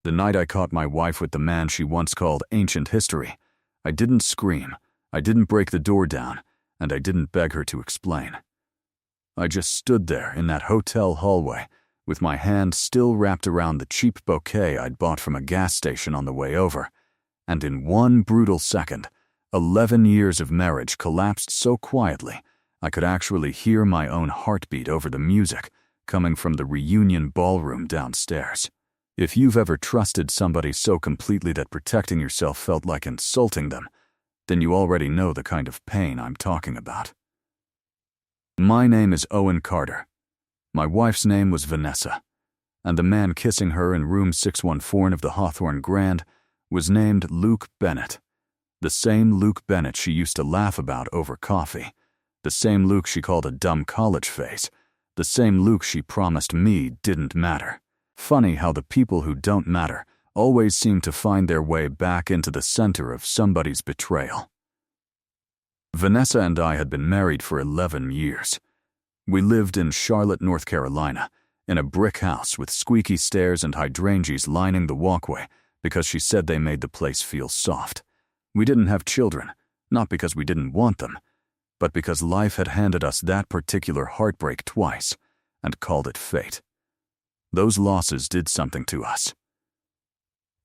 The night I caught my wife with the man she once called ancient history, I didn't scream, I didn't break the door down, and I didn't beg her to explain. I just stood there in that hotel hallway, with my hand still wrapped around the cheap bouquet I'd bought from a gas station on the way over, and in one brutal second, 11 years of marriage collapsed so quietly I could actually hear my own heartbeat over the music coming from the reunion ballroom downstairs. If you've ever trusted somebody so completely that protecting yourself felt like insulting them, then you already know the kind of pain I'm talking about. My name is Owen Carter. My wife's name was Vanessa, and the man kissing her in room 614 of the Hawthorne Grand was named Luke Bennett. The same Luke Bennett she used to laugh about over coffee, the same Luke she called a dumb college face, the same Luke she promised me didn't matter. Funny how the people who don't matter always seem to find their way back into the center of somebody's betrayal. Vanessa and I had been married for 11 years. We lived in Charlotte, North Carolina, in a brick house with squeaky stairs and hydrangeas lining the walkway because she said they made the place feel soft. We didn't have children, not because we didn't want them, but because life had handed us that particular heartbreak twice and called it fate. Those losses did something to us.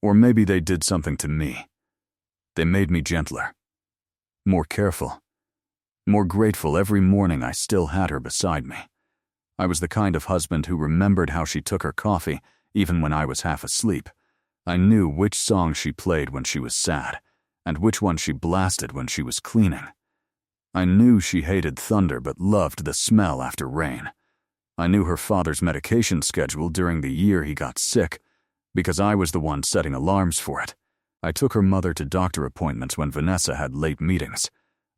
Or maybe they did something to me. They made me gentler, more careful, more grateful every morning I still had her beside me. I was the kind of husband who remembered how she took her coffee even when I was half asleep. I knew which song she played when she was sad and which one she blasted when she was cleaning. I knew she hated thunder but loved the smell after rain. I knew her father's medication schedule during the year he got sick because I was the one setting alarms for it. I took her mother to doctor appointments when Vanessa had late meetings.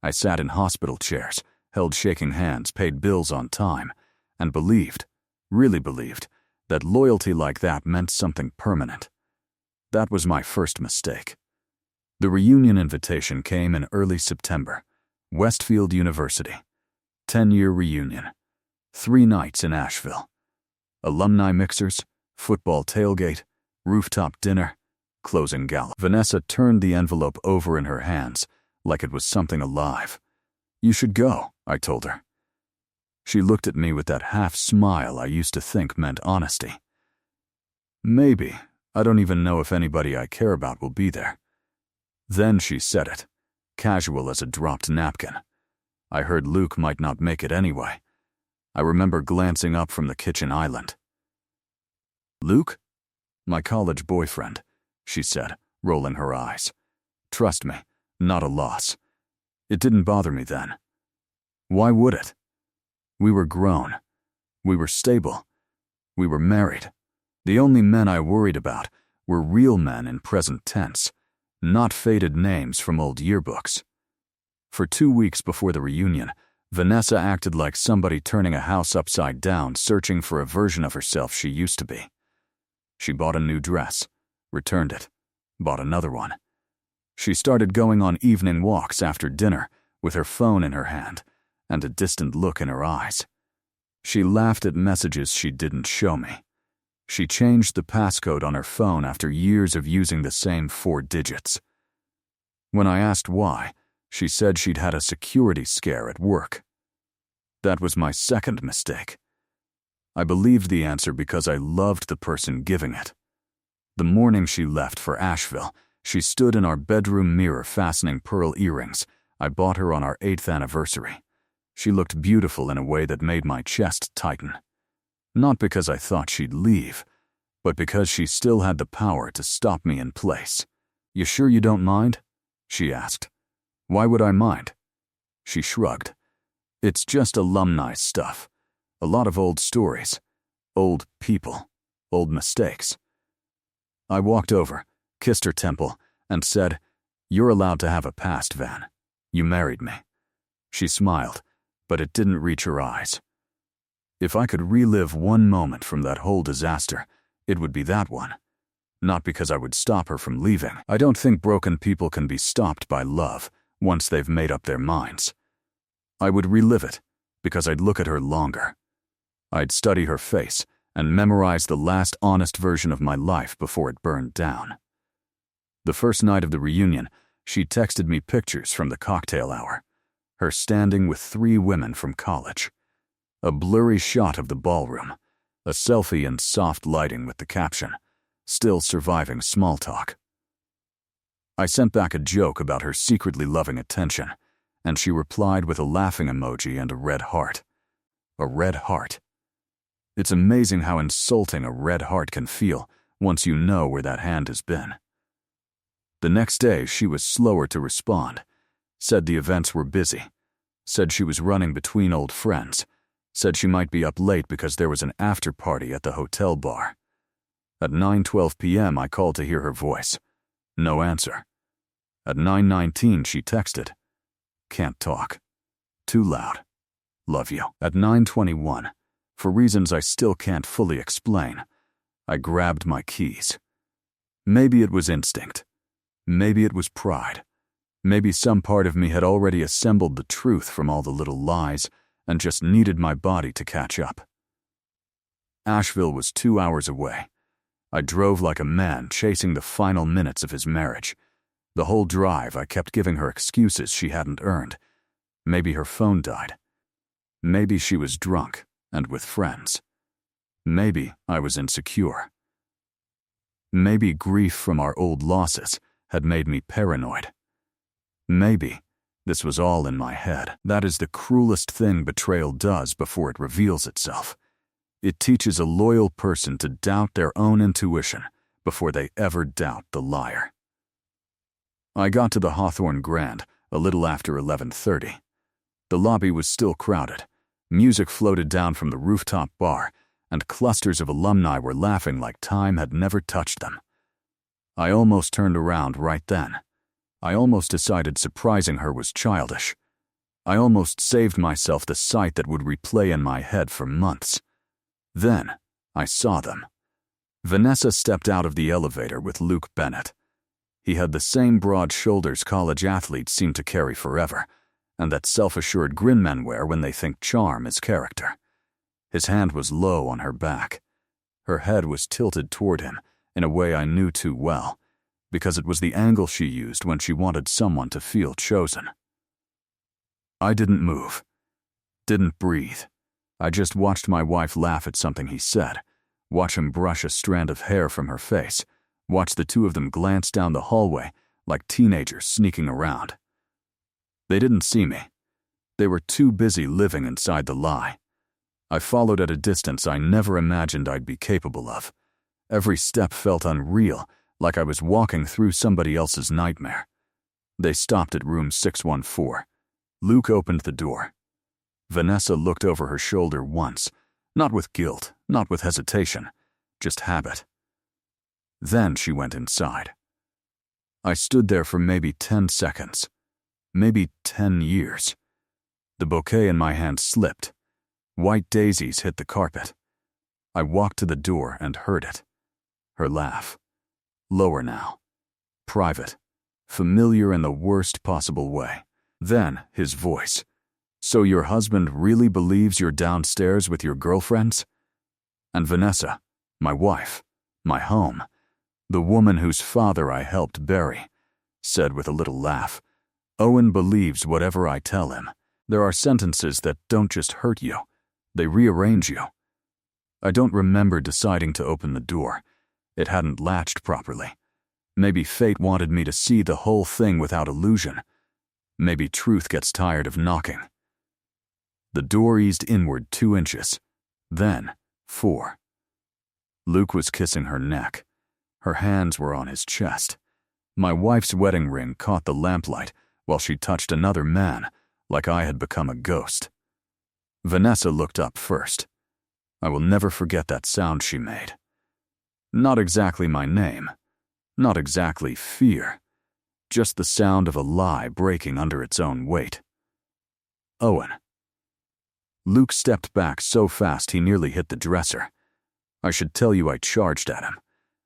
I sat in hospital chairs, held shaking hands, paid bills on time, and believed, really believed, that loyalty like that meant something permanent. That was my first mistake. The reunion invitation came in early September. Westfield University. 10-year reunion. 3 nights in Asheville. Alumni mixers, football tailgate, rooftop dinner, closing gala. Vanessa turned the envelope over in her hands like it was something alive. "You should go," I told her. She looked at me with that half smile I used to think meant honesty. "Maybe. I don't even know if anybody I care about will be there." Then she said it, casual as a dropped napkin. I heard Luke might not make it anyway. I remember glancing up from the kitchen island. "Luke?" "My college boyfriend," she said, rolling her eyes. "Trust me, not a loss." It didn't bother me then. Why would it? We were grown. We were stable. We were married. The only men I worried about were real men in present tense, not faded names from old yearbooks. For 2 weeks before the reunion, Vanessa acted like somebody turning a house upside down searching for a version of herself she used to be. She bought a new dress, returned it, bought another one. She started going on evening walks after dinner with her phone in her hand and a distant look in her eyes. She laughed at messages she didn't show me. She changed the passcode on her phone after years of using the same 4 digits. When I asked why, she said she'd had a security scare at work. That was my second mistake. I believed the answer because I loved the person giving it. The morning she left for Asheville, she stood in our bedroom mirror fastening pearl earrings I bought her on our 8th anniversary. She looked beautiful in a way that made my chest tighten. Not because I thought she'd leave, but because she still had the power to stop me in place. "You sure you don't mind?" she asked. "Why would I mind?" She shrugged. "It's just alumni stuff. A lot of old stories, old people, old mistakes." I walked over, kissed her temple, and said, "You're allowed to have a past, Van. You married me." She smiled, but it didn't reach her eyes. If I could relive one moment from that whole disaster, it would be that one. Not because I would stop her from leaving. I don't think broken people can be stopped by love once they've made up their minds. I would relive it because I'd look at her longer. I'd study her face and memorized the last honest version of my life before it burned down. The first night of the reunion, she texted me pictures from the cocktail hour, her standing with 3 women from college. A blurry shot of the ballroom, a selfie in soft lighting with the caption, "Still surviving small talk." I sent back a joke about her secretly loving attention, and she replied with a laughing emoji and a red heart. A red heart. It's amazing how insulting a red heart can feel once you know where that hand has been. The next day, she was slower to respond, said the events were busy, said she was running between old friends, said she might be up late because there was an after-party at the hotel bar. At 9:12 p.m., I called to hear her voice. No answer. At 9:19, she texted, "Can't talk. Too loud. Love you." At 9:21, for reasons I still can't fully explain, I grabbed my keys. Maybe it was instinct. Maybe it was pride. Maybe some part of me had already assembled the truth from all the little lies and just needed my body to catch up. Asheville was 2 hours away. I drove like a man chasing the final minutes of his marriage. The whole drive, I kept giving her excuses she hadn't earned. Maybe her phone died. Maybe she was drunk and with friends. Maybe I was insecure. Maybe grief from our old losses had made me paranoid. Maybe this was all in my head. That is the cruelest thing betrayal does before it reveals itself. It teaches a loyal person to doubt their own intuition before they ever doubt the liar. I got to the Hawthorne Grand a little after 11:30. The lobby was still crowded. Music floated down from the rooftop bar, and clusters of alumni were laughing like time had never touched them. I almost turned around right then. I almost decided surprising her was childish. I almost saved myself the sight that would replay in my head for months. Then, I saw them. Vanessa stepped out of the elevator with Luke Bennett. He had the same broad shoulders college athletes seem to carry forever, and that self-assured grin men wear when they think charm is character. His hand was low on her back. Her head was tilted toward him in a way I knew too well, because it was the angle she used when she wanted someone to feel chosen. I didn't move, didn't breathe. I just watched my wife laugh at something he said, watch him brush a strand of hair from her face, watch the two of them glance down the hallway like teenagers sneaking around. They didn't see me. They were too busy living inside the lie. I followed at a distance I never imagined I'd be capable of. Every step felt unreal, like I was walking through somebody else's nightmare. They stopped at room 614. Luke opened the door. Vanessa looked over her shoulder once, not with guilt, not with hesitation, just habit. Then she went inside. I stood there for maybe 10 seconds, maybe 10 years. The bouquet in my hand slipped. White daisies hit the carpet. I walked to the door and heard it. Her laugh. Lower now. Private. Familiar in the worst possible way. Then his voice. "So your husband really believes you're downstairs with your girlfriends?" And Vanessa, my wife, my home, the woman whose father I helped bury, said with a little laugh, "Owen believes whatever I tell him. There are sentences that don't just hurt you, they rearrange you." I don't remember deciding to open the door. It hadn't latched properly. Maybe fate wanted me to see the whole thing without illusion. Maybe truth gets tired of knocking. The door eased inward 2 inches, then 4. Luke was kissing her neck. Her hands were on his chest. My wife's wedding ring caught the lamplight while she touched another man, like I had become a ghost. Vanessa looked up first. I will never forget that sound she made. Not exactly my name. Not exactly fear. Just the sound of a lie breaking under its own weight. Owen. Luke stepped back so fast he nearly hit the dresser. I should tell you I charged at him.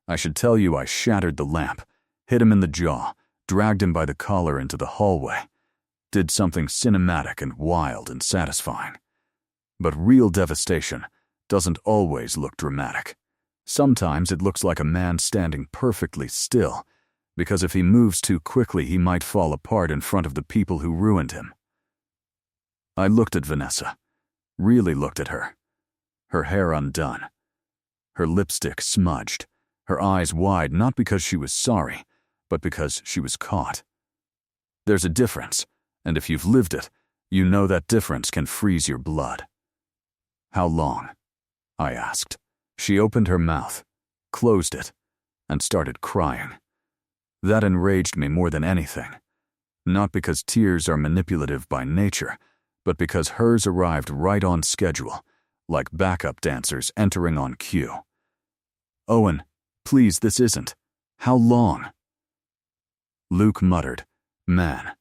I should tell you I shattered the lamp, hit him in the jaw, dragged him by the collar into the hallway, did something cinematic and wild and satisfying. But real devastation, doesn't always look dramatic. Sometimes it looks like a man standing perfectly still, because if he moves too quickly he might fall apart in front of the people who ruined him. I looked at Vanessa, really looked at her. Her hair undone, her lipstick smudged, her eyes wide not because she was sorry, but because she was caught. There's a difference, and if you've lived it, you know that difference can freeze your blood. "How long?" I asked. She opened her mouth, closed it, and started crying. That enraged me more than anything. Not because tears are manipulative by nature, but because hers arrived right on schedule, like backup dancers entering on cue. "Owen, please, this isn't. How long?" Luke muttered, "Man,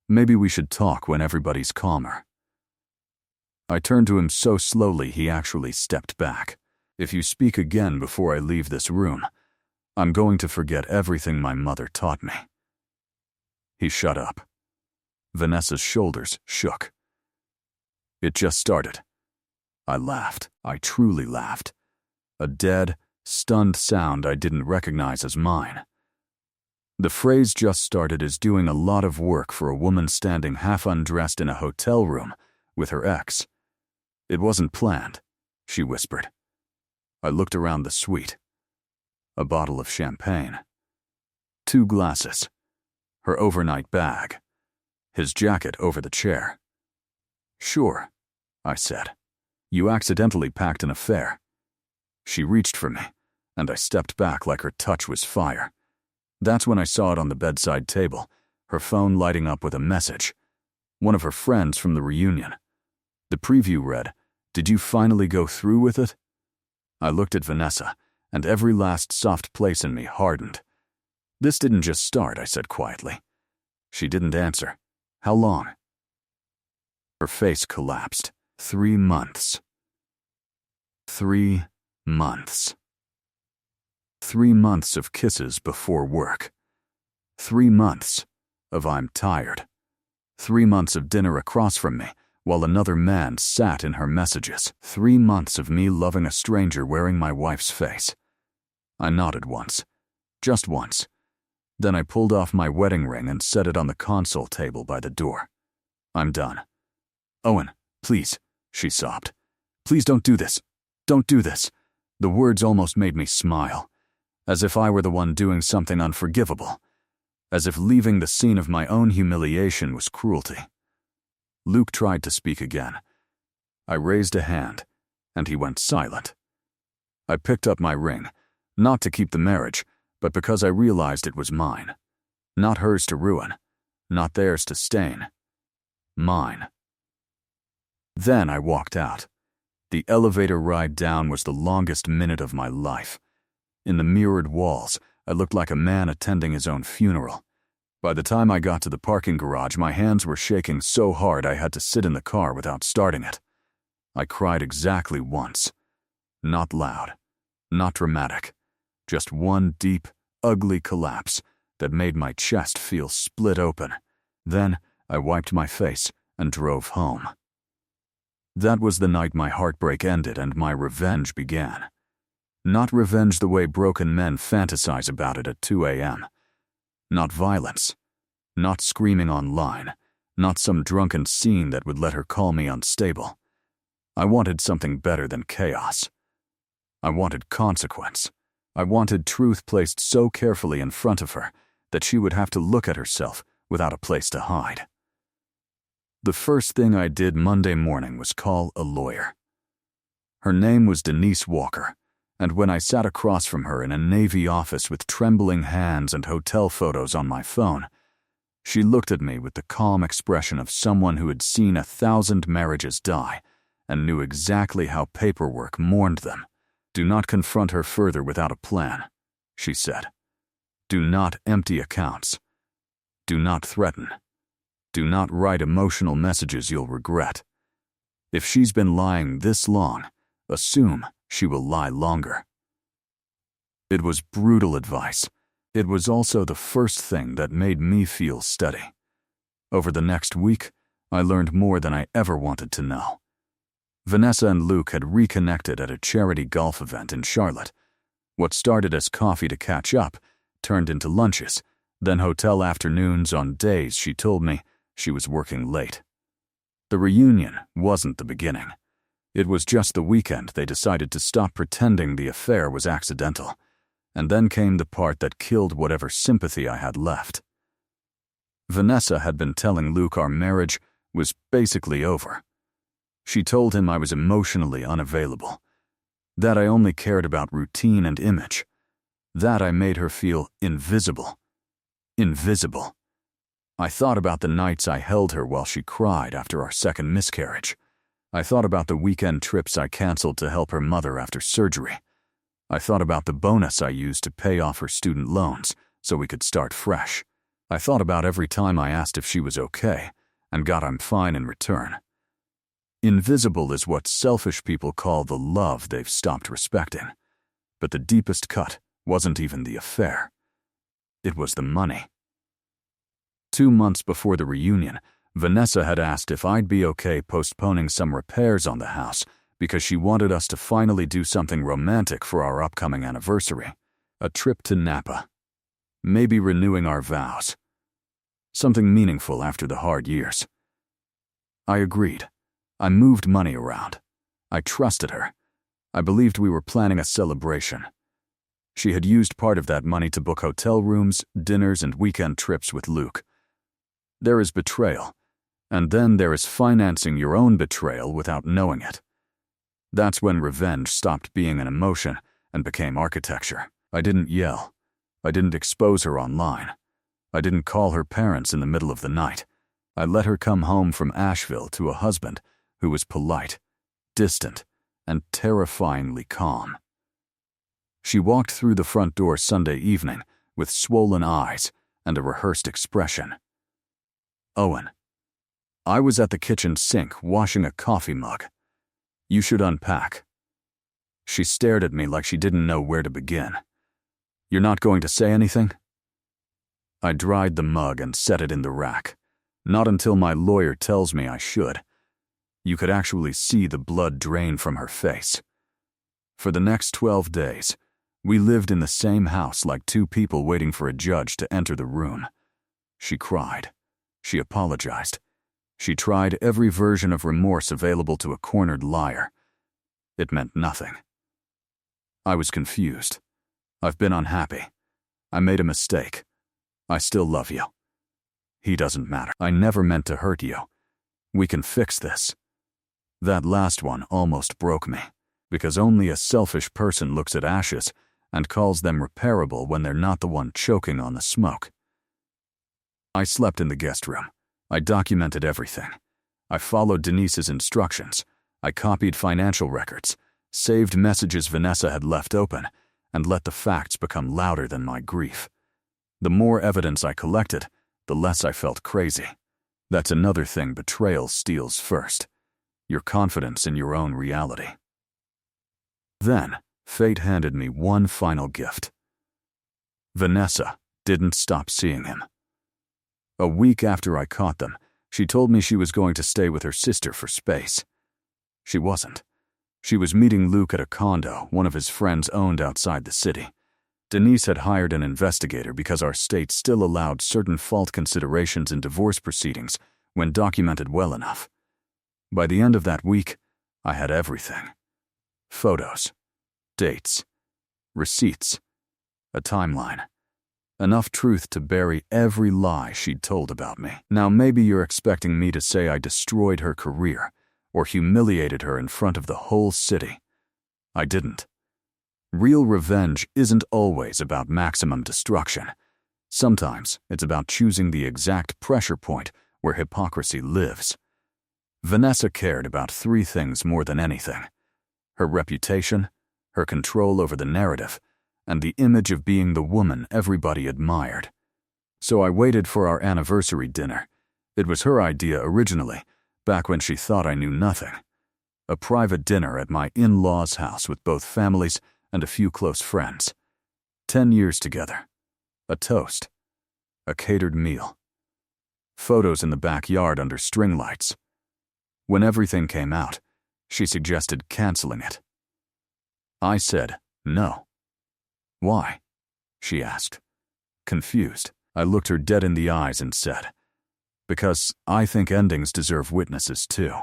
maybe we should talk when everybody's calmer." I turned to him so slowly he actually stepped back. "If you speak again before I leave this room, I'm going to forget everything my mother taught me." He shut up. Vanessa's shoulders shook. "It just started." I laughed. I truly laughed. A dead, stunned sound I didn't recognize as mine. The phrase "just started" is doing a lot of work for a woman standing half undressed in a hotel room with her ex. "It wasn't planned," she whispered. I looked around the suite. A bottle of champagne. 2 glasses. Her overnight bag. His jacket over the chair. "Sure," I said. "You accidentally packed an affair." She reached for me, and I stepped back like her touch was fire. That's when I saw it on the bedside table, her phone lighting up with a message. One of her friends from the reunion. The preview read, "Did you finally go through with it?" I looked at Vanessa, and every last soft place in me hardened. "This didn't just start," I said quietly. She didn't answer. "How long?" Her face collapsed. 3 months. 3 months. 3 months of kisses before work. 3 months of "I'm tired." 3 months of dinner across from me while another man sat in her messages. 3 months of me loving a stranger wearing my wife's face. I nodded once. Just once. Then I pulled off my wedding ring and set it on the console table by the door. "I'm done." "Owen, please," she sobbed. "Please don't do this. Don't do this." The words almost made me smile. As if I were the one doing something unforgivable. As if leaving the scene of my own humiliation was cruelty. Luke tried to speak again. I raised a hand, and he went silent. I picked up my ring, not to keep the marriage, but because I realized it was mine. Not hers to ruin, not theirs to stain. Mine. Then I walked out. The elevator ride down was the longest minute of my life. In the mirrored walls, I looked like a man attending his own funeral. By the time I got to the parking garage, my hands were shaking so hard I had to sit in the car without starting it. I cried exactly once. Not loud, not dramatic, just one deep, ugly collapse that made my chest feel split open. Then I wiped my face and drove home. That was the night my heartbreak ended and my revenge began. Not revenge the way broken men fantasize about it at 2 a.m. Not violence. Not screaming online. Not some drunken scene that would let her call me unstable. I wanted something better than chaos. I wanted consequence. I wanted truth placed so carefully in front of her that she would have to look at herself without a place to hide. The first thing I did Monday morning was call a lawyer. Her name was Denise Walker, and when I sat across from her in a Navy office with trembling hands and hotel photos on my phone, she looked at me with the calm expression of someone who had seen 1,000 marriages die and knew exactly how paperwork mourned them. "Do not confront her further without a plan," she said. "Do not empty accounts. Do not threaten. Do not write emotional messages you'll regret. If she's been lying this long, assume she will lie longer." It was brutal advice. It was also the first thing that made me feel steady. Over the next week, I learned more than I ever wanted to know. Vanessa and Luke had reconnected at a charity golf event in Charlotte. What started as coffee to catch up turned into lunches, then hotel afternoons on days she told me she was working late. The reunion wasn't the beginning. It was just the weekend they decided to stop pretending the affair was accidental, and then came the part that killed whatever sympathy I had left. Vanessa had been telling Luke our marriage was basically over. She told him I was emotionally unavailable, that I only cared about routine and image, that I made her feel invisible. Invisible. I thought about the nights I held her while she cried after our second miscarriage. I thought about the weekend trips I canceled to help her mother after surgery. I thought about the bonus I used to pay off her student loans so we could start fresh. I thought about every time I asked if she was okay and got I'm fine in return. Invisible is what selfish people call the love they've stopped respecting. But the deepest cut wasn't even the affair. It was the money. 2 months before the reunion, Vanessa had asked if I'd be okay postponing some repairs on the house because she wanted us to finally do something romantic for our upcoming anniversary. A trip to Napa. Maybe renewing our vows. Something meaningful after the hard years. I agreed. I moved money around. I trusted her. I believed we were planning a celebration. She had used part of that money to book hotel rooms, dinners, and weekend trips with Luke. There is betrayal, and then there is financing your own betrayal without knowing it. That's when revenge stopped being an emotion and became architecture. I didn't yell. I didn't expose her online. I didn't call her parents in the middle of the night. I let her come home from Asheville to a husband who was polite, distant, and terrifyingly calm. She walked through the front door Sunday evening with swollen eyes and a rehearsed expression. Owen, I was at the kitchen sink washing a coffee mug. You should unpack. She stared at me like she didn't know where to begin. You're not going to say anything? I dried the mug and set it in the rack. Not until my lawyer tells me I should. You could actually see the blood drain from her face. For the next 12 days, we lived in the same house like two people waiting for a judge to enter the room. She cried. She apologized. She tried every version of remorse available to a cornered liar. It meant nothing. I was confused. I've been unhappy. I made a mistake. I still love you. He doesn't matter. I never meant to hurt you. We can fix this. That last one almost broke me, because only a selfish person looks at ashes and calls them repairable when they're not the one choking on the smoke. I slept in the guest room. I documented everything. I followed Denise's instructions. I copied financial records, saved messages Vanessa had left open, and let the facts become louder than my grief. The more evidence I collected, the less I felt crazy. That's another thing betrayal steals first. Your confidence in your own reality. Then, fate handed me one final gift. Vanessa didn't stop seeing him. A week after I caught them, she told me she was going to stay with her sister for space. She wasn't. She was meeting Luke at a condo one of his friends owned outside the city. Denise had hired an investigator because our state still allowed certain fault considerations in divorce proceedings when documented well enough. By the end of that week, I had everything. Photos, dates, receipts, a timeline. Enough truth to bury every lie she'd told about me. Now maybe you're expecting me to say I destroyed her career or humiliated her in front of the whole city. I didn't. Real revenge isn't always about maximum destruction. Sometimes it's about choosing the exact pressure point where hypocrisy lives. Vanessa cared about 3 things more than anything: her reputation, her control over the narrative, and the image of being the woman everybody admired. So I waited for our anniversary dinner. It was her idea originally, back when she thought I knew nothing. A private dinner at my in-laws' house with both families and a few close friends. 10 years together. A toast. A catered meal. Photos in the backyard under string lights. When everything came out, She suggested canceling it. I said, no. Why? She asked. Confused, I looked her dead in the eyes and said, because I think endings deserve witnesses too.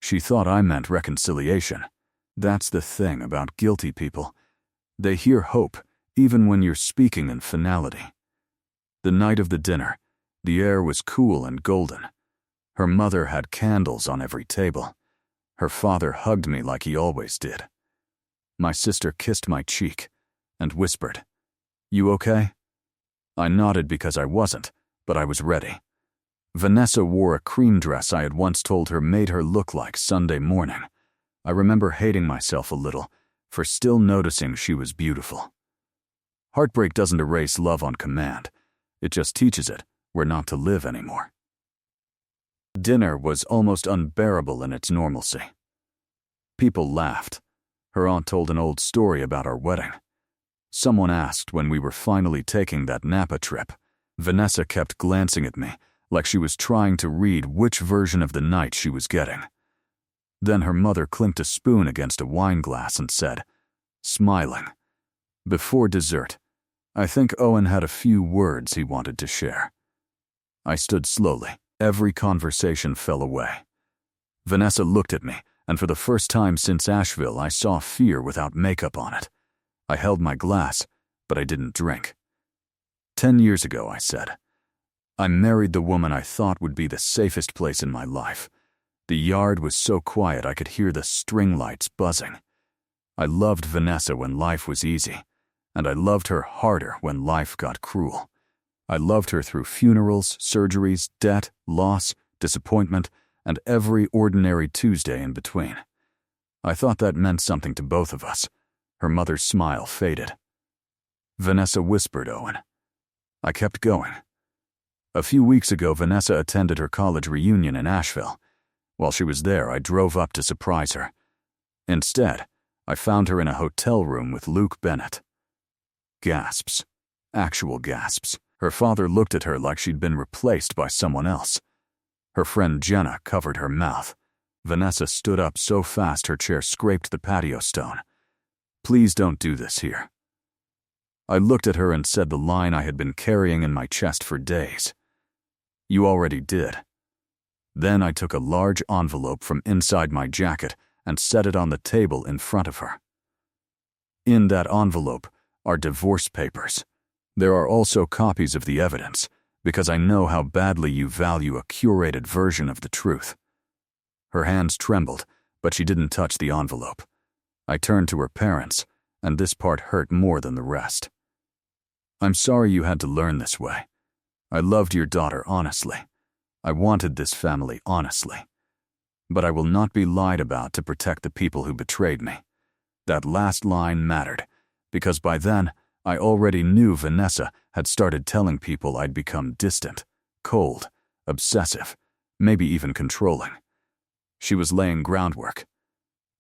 She thought I meant reconciliation. That's the thing about guilty people. They hear hope even when you're speaking in finality. The night of the dinner, the air was cool and golden. Her mother had candles on every table. Her father hugged me like he always did. My sister kissed my cheek and whispered, "You okay?" I nodded because I wasn't, but I was ready. Vanessa wore a cream dress I had once told her made her look like Sunday morning. I remember hating myself a little for still noticing she was beautiful. Heartbreak doesn't erase love on command. It just teaches it where not to live anymore. Dinner was almost unbearable in its normalcy. People laughed. Her aunt told an old story about our wedding. Someone asked when we were finally taking that Napa trip. Vanessa kept glancing at me like she was trying to read which version of the night she was getting. Then her mother clinked a spoon against a wine glass and said, smiling, "Before dessert, I think Owen had a few words he wanted to share." I stood slowly. Every conversation fell away. Vanessa looked at me, and for the first time since Asheville, I saw fear without makeup on it. I held my glass, but I didn't drink. 10 years ago, I said, I married the woman I thought would be the safest place in my life. The yard was so quiet I could hear the string lights buzzing. I loved Vanessa when life was easy, and I loved her harder when life got cruel. I loved her through funerals, surgeries, debt, loss, disappointment, and every ordinary Tuesday in between. I thought that meant something to both of us. Her mother's smile faded. Vanessa whispered, "Owen." I kept going. A few weeks ago, Vanessa attended her college reunion in Asheville. While she was there, I drove up to surprise her. Instead, I found her in a hotel room with Luke Bennett. Gasps. Actual gasps. Her father looked at her like she'd been replaced by someone else. Her friend Jenna covered her mouth. Vanessa stood up so fast her chair scraped the patio stone. "Please don't do this here." I looked at her and said the line I had been carrying in my chest for days. "You already did." Then I took a large envelope from inside my jacket and set it on the table in front of her. In that envelope are divorce papers. There are also copies of the evidence, because I know how badly you value a curated version of the truth. Her hands trembled, but she didn't touch the envelope. I turned to her parents, and this part hurt more than the rest. "I'm sorry you had to learn this way. I loved your daughter honestly. I wanted this family honestly. But I will not be lied about to protect the people who betrayed me." That last line mattered, because by then, I already knew Vanessa had started telling people I'd become distant, cold, obsessive, maybe even controlling. She was laying groundwork,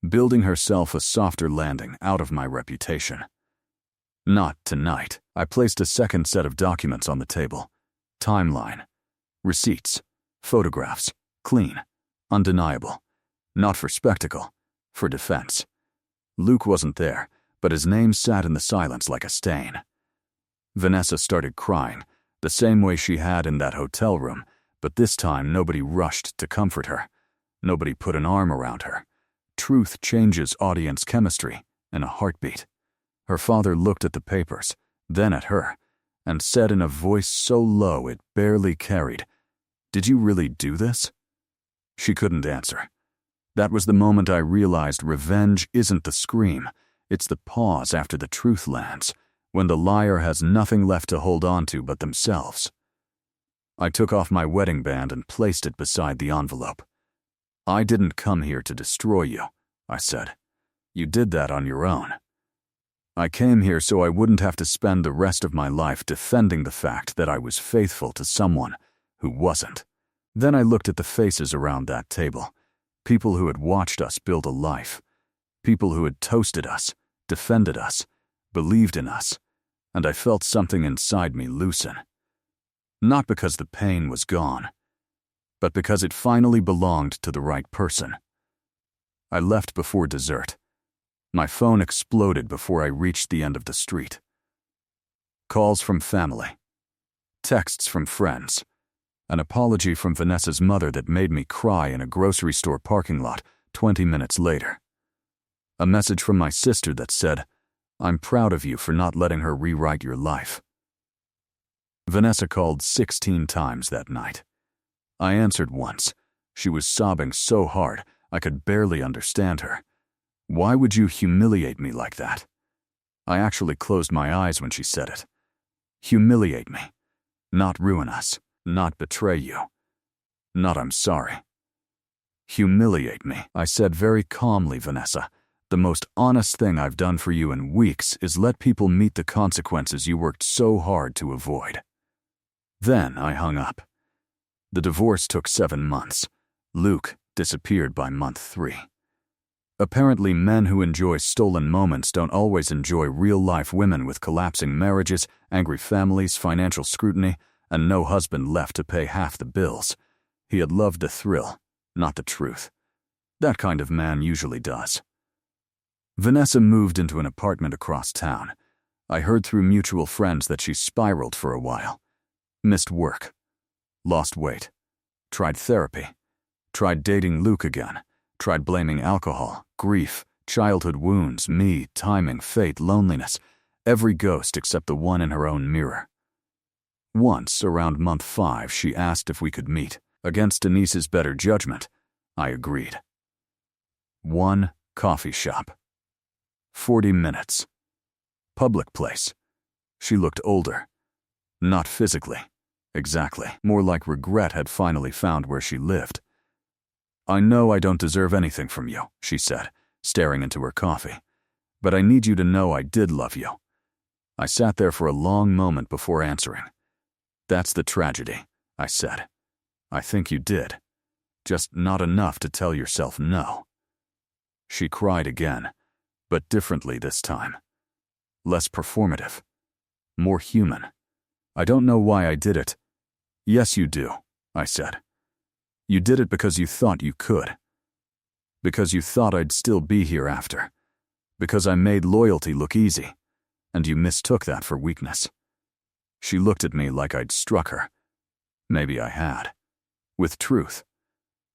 building herself a softer landing out of my reputation. Not tonight. I placed a second set of documents on the table. Timeline. Receipts. Photographs. Clean. Undeniable. Not for spectacle. For defense. Luke wasn't there, but his name sat in the silence like a stain. Vanessa started crying, the same way she had in that hotel room, but this time nobody rushed to comfort her. Nobody put an arm around her. Truth changes audience chemistry in a heartbeat. Her father looked at the papers, then at her, and said in a voice so low it barely carried, "Did you really do this?" She couldn't answer. That was the moment I realized revenge isn't the scream, it's the pause after the truth lands, when the liar has nothing left to hold on to but themselves. I took off my wedding band and placed it beside the envelope. "I didn't come here to destroy you," I said. "You did that on your own. I came here so I wouldn't have to spend the rest of my life defending the fact that I was faithful to someone who wasn't." Then I looked at the faces around that table, people who had watched us build a life, people who had toasted us, defended us, believed in us, and I felt something inside me loosen. Not because the pain was gone, but because it finally belonged to the right person. I left before dessert. My phone exploded before I reached the end of the street. Calls from family. Texts from friends. An apology from Vanessa's mother that made me cry in a grocery store parking lot 20 minutes later. A message from my sister that said, "I'm proud of you for not letting her rewrite your life." Vanessa called 16 times that night. I answered once. She was sobbing so hard I could barely understand her. Why would you humiliate me like that? I actually closed my eyes when she said it. Humiliate me. Not ruin us. Not betray you. Not I'm sorry. Humiliate me, I said very calmly, Vanessa. The most honest thing I've done for you in weeks is let people meet the consequences you worked so hard to avoid. Then I hung up. The divorce took 7 months. Luke disappeared by month 3. Apparently, men who enjoy stolen moments don't always enjoy real-life women with collapsing marriages, angry families, financial scrutiny, and no husband left to pay half the bills. He had loved the thrill, not the truth. That kind of man usually does. Vanessa moved into an apartment across town. I heard through mutual friends that she spiraled for a while. Missed work. Lost weight. Tried therapy. Tried dating Luke again. Tried blaming alcohol, grief, childhood wounds, me, timing, fate, loneliness. Every ghost except the one in her own mirror. Once, around month 5, she asked if we could meet. Against Denise's better judgment, I agreed. 1 coffee shop. 40 minutes. Public place. She looked older. Not physically. Exactly. More like regret had finally found where she lived. I know I don't deserve anything from you, she said, staring into her coffee. But I need you to know I did love you. I sat there for a long moment before answering. That's the tragedy, I said. I think you did. Just not enough to tell yourself no. She cried again, but differently this time. Less performative. More human. I don't know why I did it. Yes, you do, I said. You did it because you thought you could. Because you thought I'd still be here after. Because I made loyalty look easy, and you mistook that for weakness. She looked at me like I'd struck her. Maybe I had. With truth.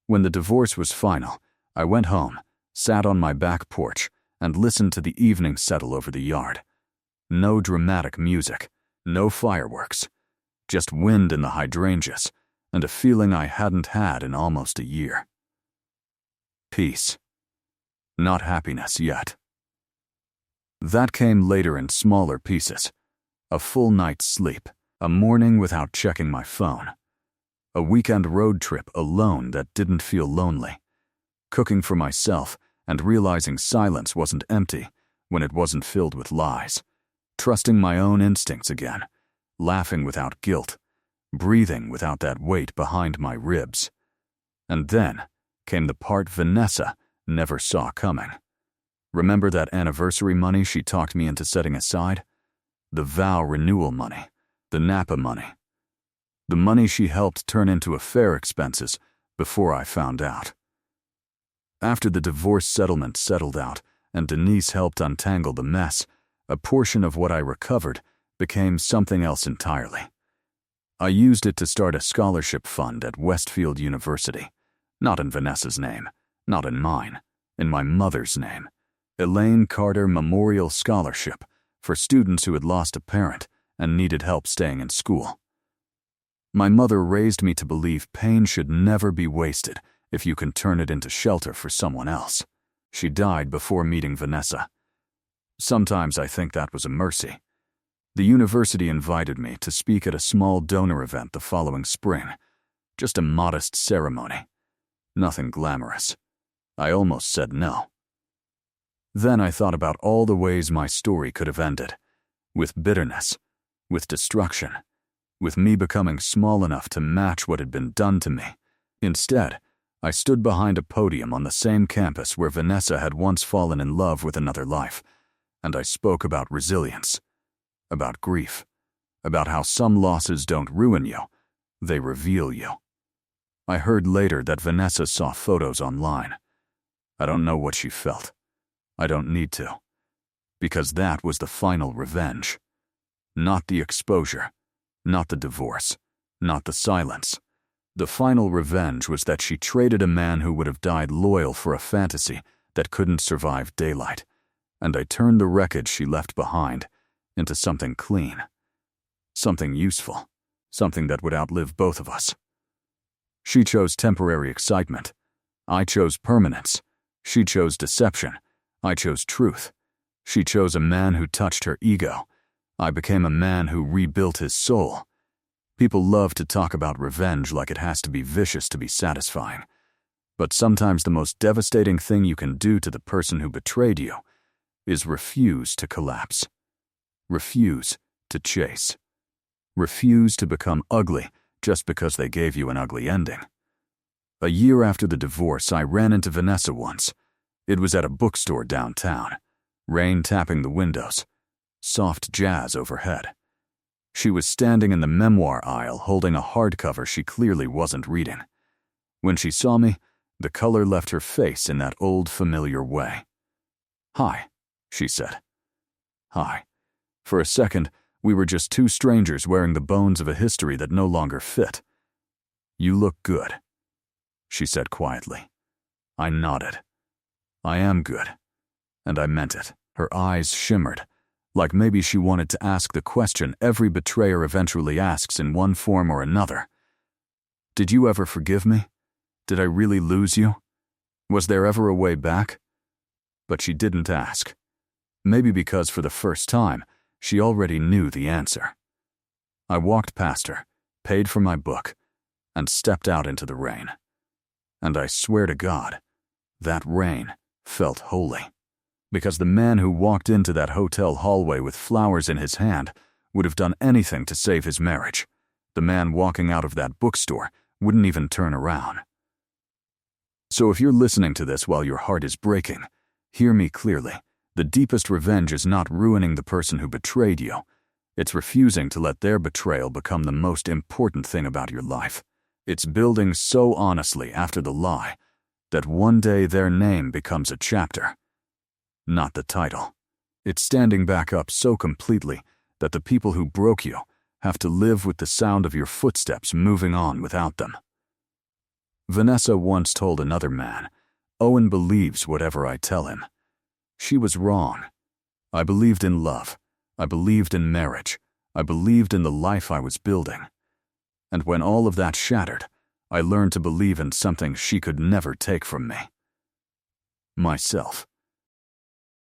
When the divorce was final, I went home, sat on my back porch, and listened to the evening settle over the yard. No dramatic music, no fireworks, just wind in the hydrangeas, and a feeling I hadn't had in almost a year. Peace. Not happiness yet. That came later in smaller pieces. A full night's sleep, a morning without checking my phone, a weekend road trip alone that didn't feel lonely, cooking for myself and realizing silence wasn't empty when it wasn't filled with lies, trusting my own instincts again, laughing without guilt, breathing without that weight behind my ribs. And then came the part Vanessa never saw coming. Remember that anniversary money she talked me into setting aside? The vow renewal money, the Napa money. The money she helped turn into affair expenses before I found out. After the divorce settlement settled out and Denise helped untangle the mess, a portion of what I recovered became something else entirely. I used it to start a scholarship fund at Westfield University, not in Vanessa's name, not in mine, in my mother's name. Elaine Carter Memorial Scholarship for students who had lost a parent and needed help staying in school. My mother raised me to believe pain should never be wasted if you can turn it into shelter for someone else. She died before meeting Vanessa. Sometimes I think that was a mercy. The university invited me to speak at a small donor event the following spring. Just a modest ceremony. Nothing glamorous. I almost said no. Then I thought about all the ways my story could have ended. With bitterness. With destruction. With me becoming small enough to match what had been done to me. Instead, I stood behind a podium on the same campus where Vanessa had once fallen in love with another life, and I spoke about resilience, about grief, about how some losses don't ruin you, they reveal you. I heard later that Vanessa saw photos online. I don't know what she felt. I don't need to. Because that was the final revenge. Not the exposure, not the divorce, not the silence. The final revenge was that she traded a man who would have died loyal for a fantasy that couldn't survive daylight, and I turned the wreckage she left behind into something clean, something useful, something that would outlive both of us. She chose temporary excitement. I chose permanence. She chose deception. I chose truth. She chose a man who touched her ego. I became a man who rebuilt his soul. People love to talk about revenge like it has to be vicious to be satisfying. But sometimes the most devastating thing you can do to the person who betrayed you is refuse to collapse. Refuse to chase. Refuse to become ugly just because they gave you an ugly ending. A year after the divorce, I ran into Vanessa once. It was at a bookstore downtown. Rain tapping the windows. Soft jazz overhead. She was standing in the memoir aisle holding a hardcover she clearly wasn't reading. When she saw me, the color left her face in that old familiar way. "Hi," she said. "Hi." For a second, we were just two strangers wearing the bones of a history that no longer fit. "You look good," she said quietly. I nodded. "I am good." And I meant it. Her eyes shimmered, like maybe she wanted to ask the question every betrayer eventually asks in one form or another. Did you ever forgive me? Did I really lose you? Was there ever a way back? But she didn't ask. Maybe because for the first time, she already knew the answer. I walked past her, paid for my book, and stepped out into the rain. And I swear to God, that rain felt holy. Because the man who walked into that hotel hallway with flowers in his hand would have done anything to save his marriage. The man walking out of that bookstore wouldn't even turn around. So if you're listening to this while your heart is breaking, hear me clearly. The deepest revenge is not ruining the person who betrayed you. It's refusing to let their betrayal become the most important thing about your life. It's building so honestly after the lie that one day their name becomes a chapter, not the title. It's standing back up so completely that the people who broke you have to live with the sound of your footsteps moving on without them. Vanessa once told another man, "Owen believes whatever I tell him." She was wrong. I believed in love. I believed in marriage. I believed in the life I was building. And when all of that shattered, I learned to believe in something she could never take from me. Myself.